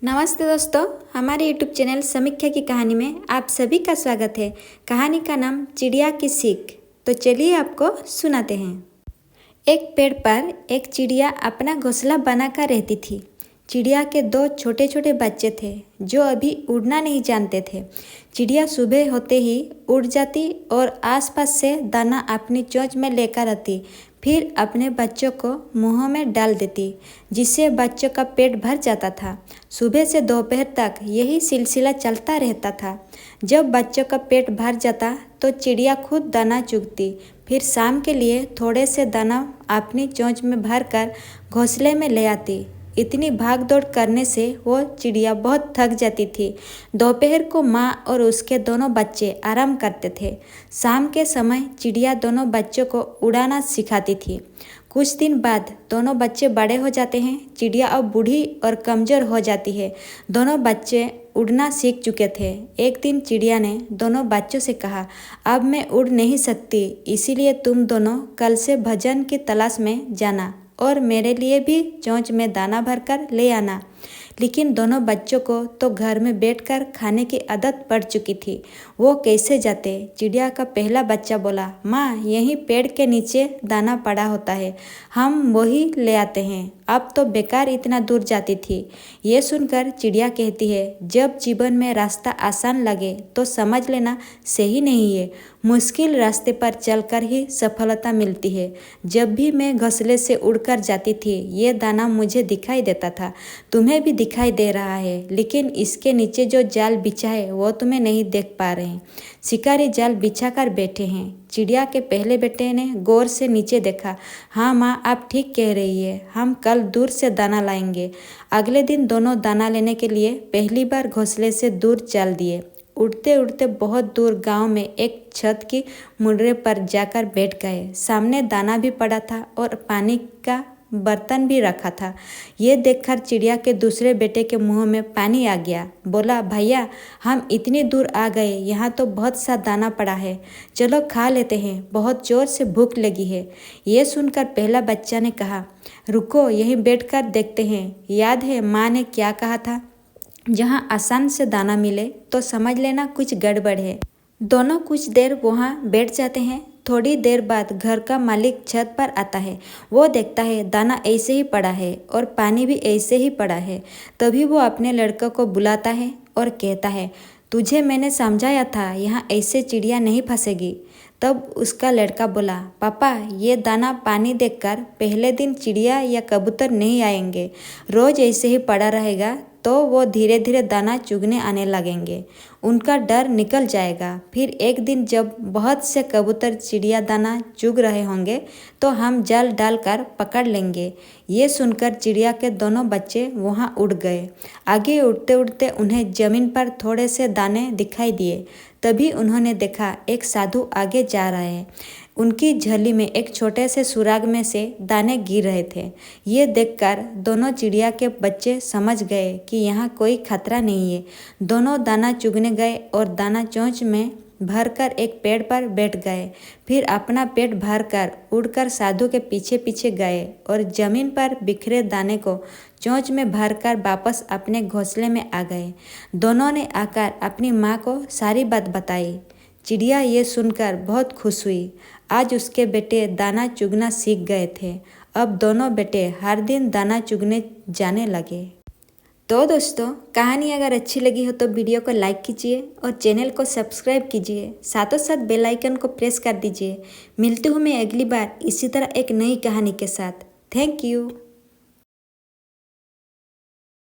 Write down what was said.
नमस्ते दोस्तों, हमारे यूट्यूब चैनल समीक्षा की कहानी में आप सभी का स्वागत है। कहानी का नाम चिड़िया की सीख। तो चलिए आपको सुनाते हैं। एक पेड़ पर एक चिड़िया अपना घोंसला बनाकर रहती थी। चिड़िया के दो छोटे छोटे बच्चे थे जो अभी उड़ना नहीं जानते थे। चिड़िया सुबह होते ही उड़ जाती और आसपास से दाना अपनी चोंच में लेकर आती, फिर अपने बच्चों को मुंह में डाल देती, जिससे बच्चों का पेट भर जाता था। सुबह से दोपहर तक यही सिलसिला चलता रहता था। जब बच्चों का पेट भर जाता तो चिड़िया खुद दाना चुगती, फिर शाम के लिए थोड़े से दाना अपनी चोंच में भरकर घोंसले में ले आती। इतनी भाग दौड़ करने से वो चिड़िया बहुत थक जाती थी। दोपहर को माँ और उसके दोनों बच्चे आराम करते थे। शाम के समय चिड़िया दोनों बच्चों को उड़ाना सिखाती थी। कुछ दिन बाद दोनों बच्चे बड़े हो जाते हैं। चिड़िया अब बूढ़ी और कमज़ोर हो जाती है। दोनों बच्चे उड़ना सीख चुके थे। एक दिन चिड़िया ने दोनों बच्चों से कहा, अब मैं उड़ नहीं सकती, इसीलिए तुम दोनों कल से भोजन की तलाश में जाना और मेरे लिए भी चोंच में दाना भरकर ले आना। लेकिन दोनों बच्चों को तो घर में बैठकर खाने की आदत पड़ चुकी थी। वो कैसे जाते? चिड़िया का पहला बच्चा बोला, माँ, यहीं पेड़ के नीचे दाना पड़ा होता है, हम वही ले आते हैं। अब तो बेकार इतना दूर जाती थी। ये सुनकर चिड़िया कहती है, जब जीवन में रास्ता आसान लगे तो समझ लेना सही नहीं है। मुश्किल रास्ते पर चलकर ही सफलता मिलती है। जब भी मैं घोंसले से उड़कर जाती थी, ये दाना मुझे दिखाई देता था। तुम्हें भी दिखाई दे रहा है, लेकिन इसके नीचे जो जाल बिछा है वो तुम्हें नहीं देख पा रहे हैं। शिकारी जाल बिछाकर बैठे हैं। चिड़िया के पहले बेटे ने गौर से नीचे देखा। हाँ माँ, आप ठीक कह रही है, हम कल दूर से दाना लाएंगे। अगले दिन दोनों दाना लेने के लिए पहली बार घोंसले से दूर चल दिए। उड़ते उड़ते बहुत दूर गांव में एक छत की मुर्रे पर जाकर बैठ गए। सामने दाना भी पड़ा था और पानी का बर्तन भी रखा था। ये देखकर चिड़िया के दूसरे बेटे के मुंह में पानी आ गया। बोला, भैया, हम इतनी दूर आ गए, यहाँ तो बहुत सा दाना पड़ा है, चलो खा लेते हैं, बहुत जोर से भूख लगी है। ये सुनकर पहला बच्चा ने कहा, रुको, यहीं बैठकर देखते हैं। याद है माँ ने क्या कहा था? जहाँ आसान से दाना मिले तो समझ लेना कुछ गड़बड़ है। दोनों कुछ देर वहाँ बैठ जाते हैं। थोड़ी देर बाद घर का मालिक छत पर आता है। वो देखता है दाना ऐसे ही पड़ा है और पानी भी ऐसे ही पड़ा है। तभी वो अपने लड़के को बुलाता है और कहता है, तुझे मैंने समझाया था, यहाँ ऐसे चिड़िया नहीं फंसेगी। तब उसका लड़का बोला, पापा, ये दाना पानी देखकर पहले दिन चिड़िया या कबूतर नहीं आएंगे। रोज़ ऐसे ही पड़ा रहेगा तो वो धीरे धीरे दाना चुगने आने लगेंगे। उनका डर निकल जाएगा। फिर एक दिन जब बहुत से कबूतर चिड़िया दाना चुग रहे होंगे तो हम जाल डालकर पकड़ लेंगे। ये सुनकर चिड़िया के दोनों बच्चे वहाँ उड़ गए। आगे उड़ते उड़ते उन्हें जमीन पर थोड़े से दाने दिखाई दिए। तभी उन्होंने देखा एक साधु आगे जा रहे हैं। उनकी झोली में एक छोटे से सुराग में से दाने गिर रहे थे। ये देखकर दोनों चिड़िया के बच्चे समझ गए कि यहाँ कोई खतरा नहीं है। दोनों दाना चुगने गए और दाना चोंच में भरकर एक पेड़ पर बैठ गए। फिर अपना पेट भरकर उड़कर साधु के पीछे पीछे गए और जमीन पर बिखरे दाने को चोंच में भरकर वापस अपने घोंसले में आ गए। दोनों ने आकर अपनी माँ को सारी बात बताई। चिड़िया ये सुनकर बहुत खुश हुई। आज उसके बेटे दाना चुगना सीख गए थे। अब दोनों बेटे हर दिन दाना चुगने जाने लगे। तो दोस्तों, कहानी अगर अच्छी लगी हो तो वीडियो को लाइक कीजिए और चैनल को सब्सक्राइब कीजिए। साथों साथ बेल आइकन को प्रेस कर दीजिए। मिलती हूँ मैं अगली बार इसी तरह एक नई कहानी के साथ। Thank you.